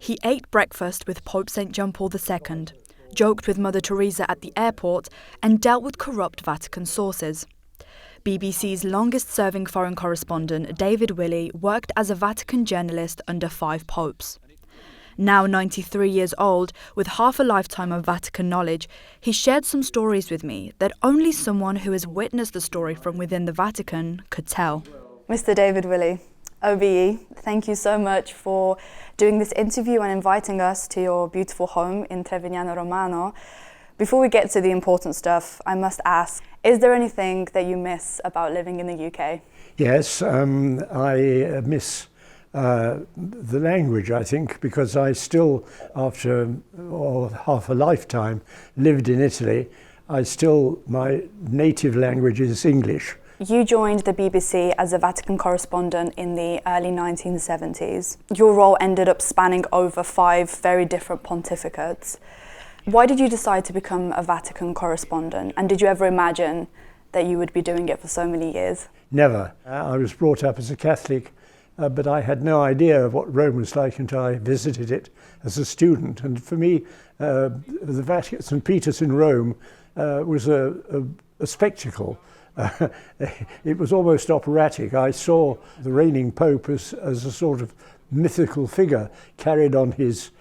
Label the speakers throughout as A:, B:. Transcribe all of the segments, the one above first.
A: He ate breakfast with Pope St. John Paul II, joked with Mother Teresa at the airport, and dealt with corrupt Vatican sources. BBC's longest-serving foreign correspondent, David Willey, worked as a Vatican journalist under 5 popes. Now 93 years old, with half a lifetime of Vatican knowledge, he shared some stories with me that only someone who has witnessed the story from within the Vatican could tell.
B: Mr. David Willey OBE, thank you so much for doing this interview and inviting us to your beautiful home in Trevignano Romano. Before we get to the important stuff, I must ask, is there anything that you miss about living in the UK?
C: Yes, I miss the language, I think, because I still, after half a lifetime, lived in Italy. My native language is English.
B: You joined the BBC as a Vatican correspondent in the early 1970s. Your role ended up spanning over 5 very different pontificates. Why did you decide to become a Vatican correspondent? And did you ever imagine that you would be doing it for so many years?
C: Never. I was brought up as a Catholic, but I had no idea of what Rome was like until I visited it as a student. And for me, the Vatican, St. Peter's in Rome, was a spectacle. It was almost operatic. I saw the reigning Pope as a sort of mythical figure carried on his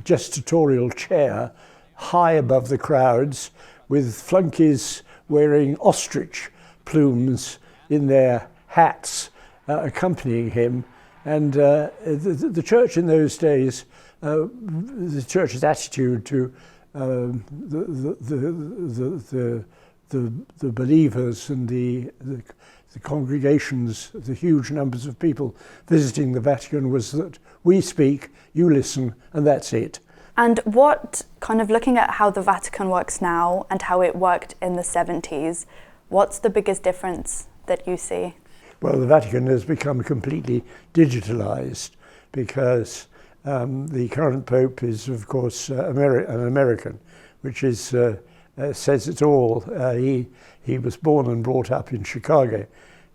C: gestatorial chair high above the crowds, with flunkies wearing ostrich plumes in their hats accompanying him. And the church in those days, the church's attitude to the believers and the congregations, the huge numbers of people visiting the Vatican, was that we speak, you listen, and that's it.
B: And what, kind of looking at how the Vatican works now and how it worked in the 70s, what's the biggest difference that you see?
C: Well, the Vatican has become completely digitalized because the current Pope is, of course, an American, which is says it all. He was born and brought up in Chicago,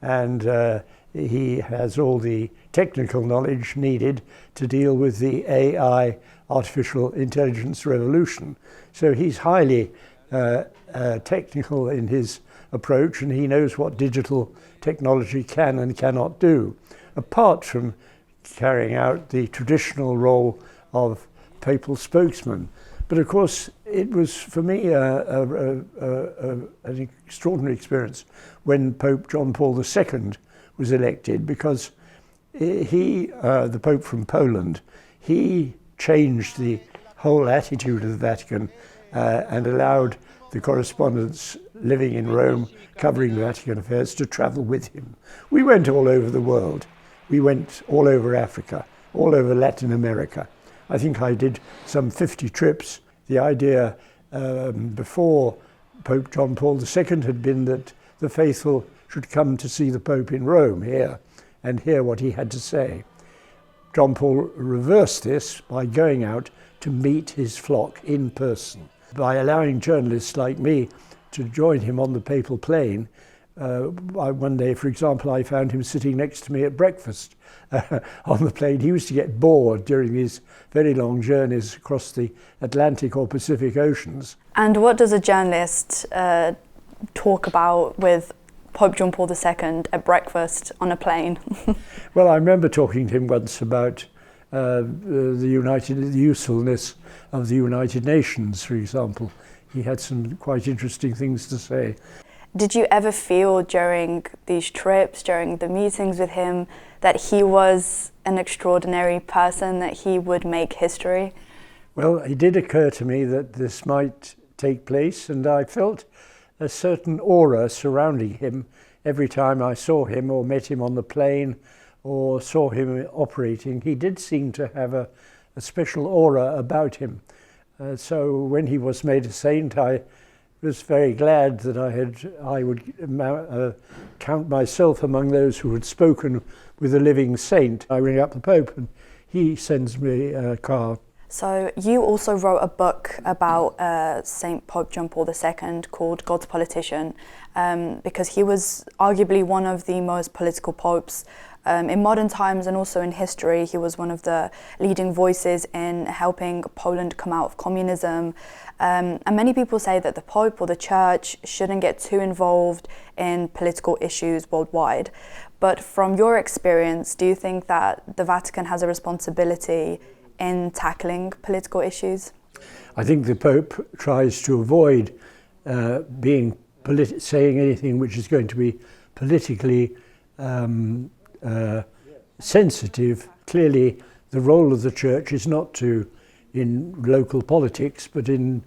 C: and he has all the technical knowledge needed to deal with the AI, artificial intelligence revolution. So he's highly technical in his approach, and he knows what digital technology can and cannot do, apart from carrying out the traditional role of papal spokesman. But of course, it was for me an extraordinary experience when Pope John Paul II was elected, because the Pope from Poland, he changed the whole attitude of the Vatican and allowed the correspondents living in Rome, covering Vatican affairs, to travel with him. We went all over the world. We went all over Africa, all over Latin America. I think I did some 50 trips. The idea before Pope John Paul II had been that the faithful should come to see the Pope in Rome here and hear what he had to say. John Paul reversed this by going out to meet his flock in person. By allowing journalists like me to join him on the papal plane, one day, for example, I found him sitting next to me at breakfast on the plane. He used to get bored during these very long journeys across the Atlantic or Pacific Oceans.
B: And what does a journalist talk about with Pope John Paul II at breakfast on a plane?
C: Well, I remember talking to him once about the usefulness of the United Nations, for example. He had some quite interesting things to say.
B: Did you ever feel during these trips, during the meetings with him, that he was an extraordinary person, that he would make history?
C: Well, it did occur to me that this might take place, and I felt a certain aura surrounding him every time I saw him or met him on the plane or saw him operating. He did seem to have a special aura about him. So when he was made a saint, I was very glad that I would count myself among those who had spoken with a living saint. I ring up the Pope and he sends me a card.
B: So you also wrote a book about St. Pope John Paul II called God's Politician, because he was arguably one of the most political popes in modern times and also in history. He was one of the leading voices in helping Poland come out of communism. And many people say that the Pope or the Church shouldn't get too involved in political issues worldwide. But from your experience, do you think that the Vatican has a responsibility in tackling political issues?
C: I think the Pope tries to avoid saying anything which is going to be politically sensitive. Clearly, the role of the Church is not in local politics, but in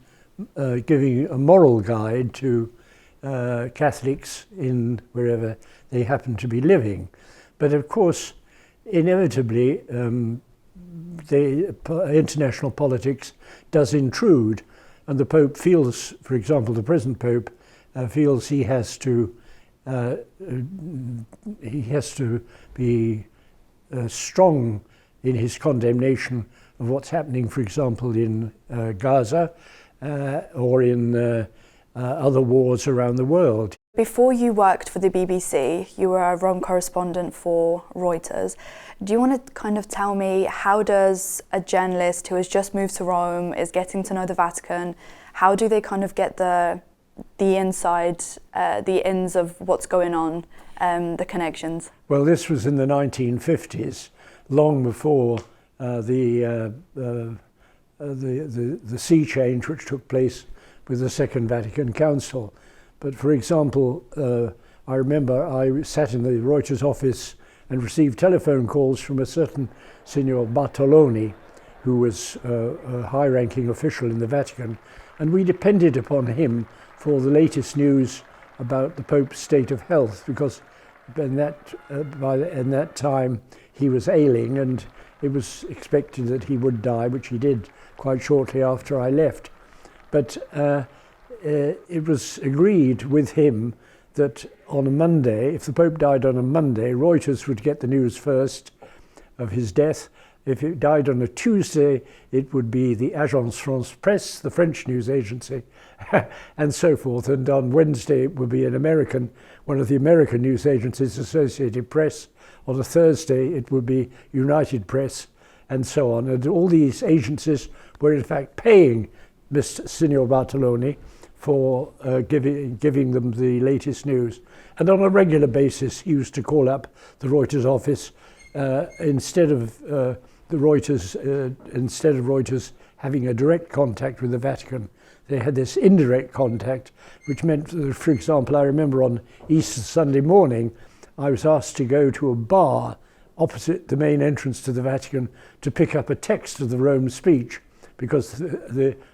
C: giving a moral guide to Catholics in wherever they happen to be living. But of course, inevitably, the international politics does intrude, and the Pope feels, for example, the present Pope feels he has to be strong in his condemnation of what's happening, for example, in Gaza or in other wars around the world.
B: Before you worked for the BBC, you were a Rome correspondent for Reuters. Do you want to kind of tell me, how does a journalist who has just moved to Rome, is getting to know the Vatican, how do they kind of get the inside, the ins of what's going on, the connections?
C: Well, this was in the 1950s, long before the sea change which took place with the Second Vatican Council. But for example, I remember I sat in the Reuters office and received telephone calls from a certain Signor Bartoloni, who was a high-ranking official in the Vatican, and we depended upon him for the latest news about the Pope's state of health, because in that time he was ailing and it was expected that he would die, which he did quite shortly after I left. But it was agreed with him that on a Monday, if the Pope died on a Monday, Reuters would get the news first of his death. If it died on a Tuesday, it would be the Agence France-Presse, the French news agency, and so forth. And on Wednesday, it would be one of the American news agencies, Associated Press. On a Thursday, it would be United Press, and so on. And all these agencies were in fact paying Mr. Signor Bartoloni for giving them the latest news. And on a regular basis, he used to call up the Reuters office instead of Reuters having a direct contact with the Vatican. They had this indirect contact, which meant that, for example, I remember on Easter Sunday morning, I was asked to go to a bar opposite the main entrance to the Vatican to pick up a text of the Rome speech, because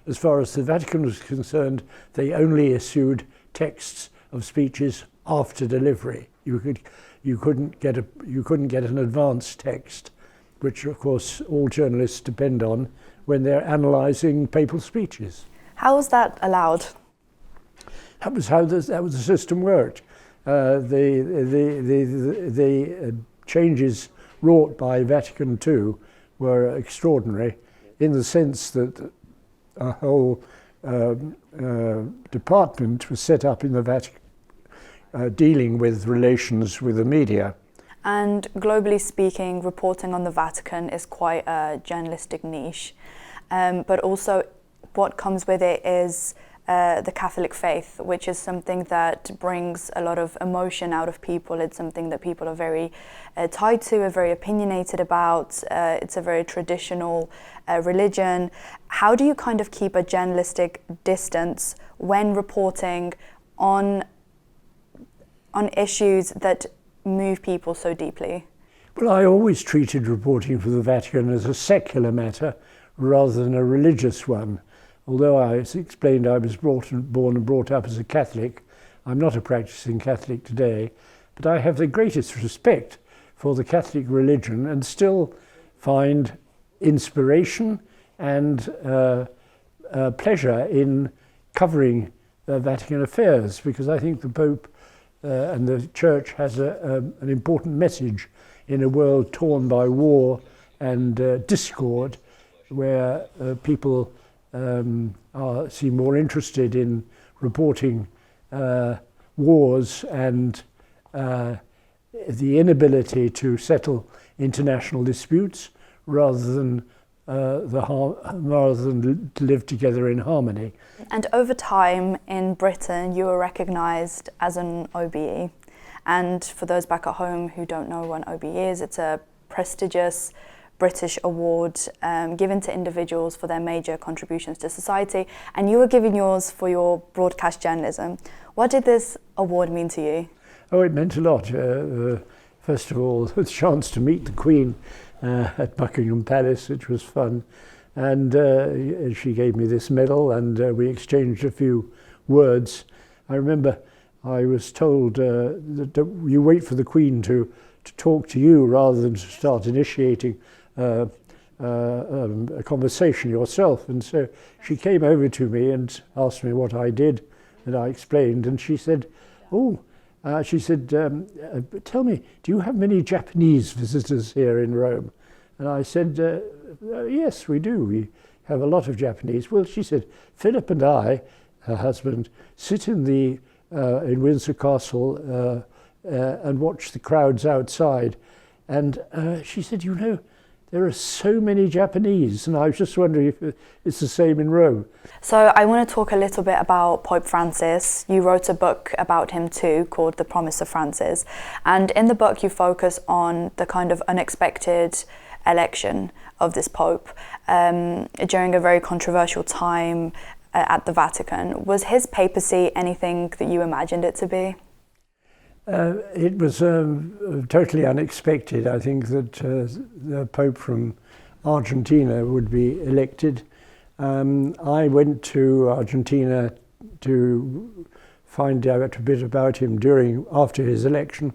C: as far as the Vatican was concerned, they only issued texts of speeches after delivery. You couldn't get an advance text, which of course all journalists depend on when they're analysing papal speeches.
B: How was that allowed?
C: That was how the system worked. The changes wrought by Vatican II were extraordinary, in the sense that a whole department was set up in the Vatican dealing with relations with the media.
B: And globally speaking, reporting on the Vatican is quite a journalistic niche, but also what comes with it is the Catholic faith, which is something that brings a lot of emotion out of people. It's something that people are very tied to, are very opinionated about. It's a very traditional religion. How do you kind of keep a journalistic distance when reporting on issues that move people so deeply?
C: Well, I always treated reporting for the Vatican as a secular matter rather than a religious one. Although I explained I was born and brought up as a Catholic, I'm not a practicing Catholic today, but I have the greatest respect for the Catholic religion and still find inspiration and pleasure in covering Vatican affairs, because I think the Pope and the Church has an important message in a world torn by war and discord, where people seem more interested in reporting wars and the inability to settle international disputes rather than to live together in harmony.
B: And over time in Britain, you were recognised as an OBE. And for those back at home who don't know what an OBE is, it's a prestigious British award given to individuals for their major contributions to society. And you were given yours for your broadcast journalism. What did this award mean to you?
C: Oh, it meant a lot. First of all, the chance to meet the Queen at Buckingham Palace, which was fun. And she gave me this medal, and we exchanged a few words. I remember I was told that you wait for the Queen to talk to you rather than to start initiating a conversation yourself. And so she came over to me and asked me what I did, and I explained, and she said, tell me, do you have many Japanese visitors here in Rome? And I said, yes, we do. We have a lot of Japanese. Well, she said, Philip and I, her husband, sit in Windsor Castle and watch the crowds outside. And she said, you know, there are so many Japanese, and I was just wondering if it's the same in Rome.
B: So I want to talk a little bit about Pope Francis. You wrote a book about him too, called The Promise of Francis. And in the book, you focus on the kind of unexpected election of this Pope during a very controversial time at the Vatican. Was his papacy anything that you imagined it to be?
C: It was totally unexpected. I think that the Pope from Argentina would be elected. I went to Argentina to find out a bit about him after his election.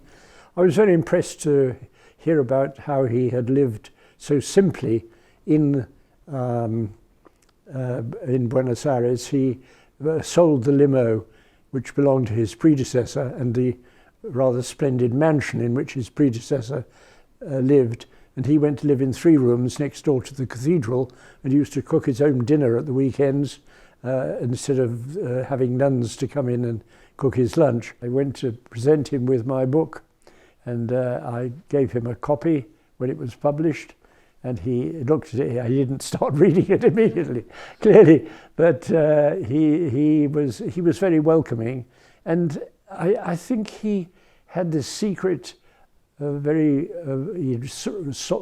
C: I was very impressed to hear about how he had lived so simply in Buenos Aires. He sold the limo which belonged to his predecessor and the rather splendid mansion in which his predecessor lived, and he went to live in 3 rooms next door to the cathedral and used to cook his own dinner at the weekends instead of having nuns to come in and cook his lunch. I went to present him with my book, and I gave him a copy when it was published, and he looked at it. I didn't start reading it immediately, clearly, but he was very welcoming, and I think he had this secret, he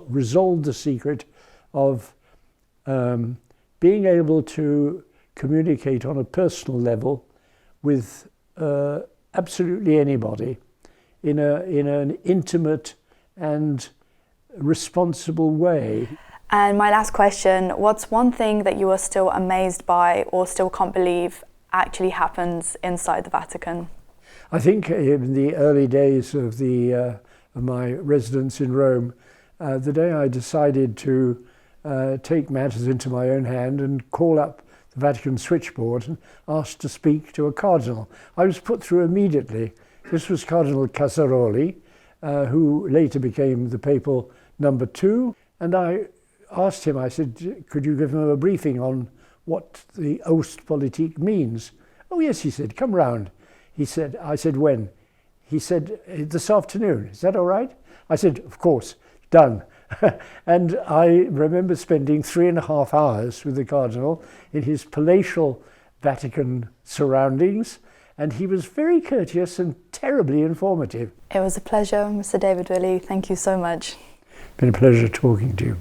C: resolved the secret of being able to communicate on a personal level with absolutely anybody in an intimate and responsible way.
B: And my last question, what's one thing that you are still amazed by or still can't believe actually happens inside the Vatican?
C: I think in the early days of my residence in Rome, the day I decided to take matters into my own hand and call up the Vatican switchboard and ask to speak to a cardinal, I was put through immediately. This was Cardinal Casaroli, who later became the papal number 2, and I asked him, I said, could you give him a briefing on what the Ostpolitik means? Oh yes, he said, come round. I said, when? He said, this afternoon, is that all right? I said, of course, done. And I remember spending 3.5 hours with the Cardinal in his palatial Vatican surroundings, and he was very courteous and terribly informative.
B: It was a pleasure, Mr. David Willey. Thank you so much.
C: It's been a pleasure talking to you.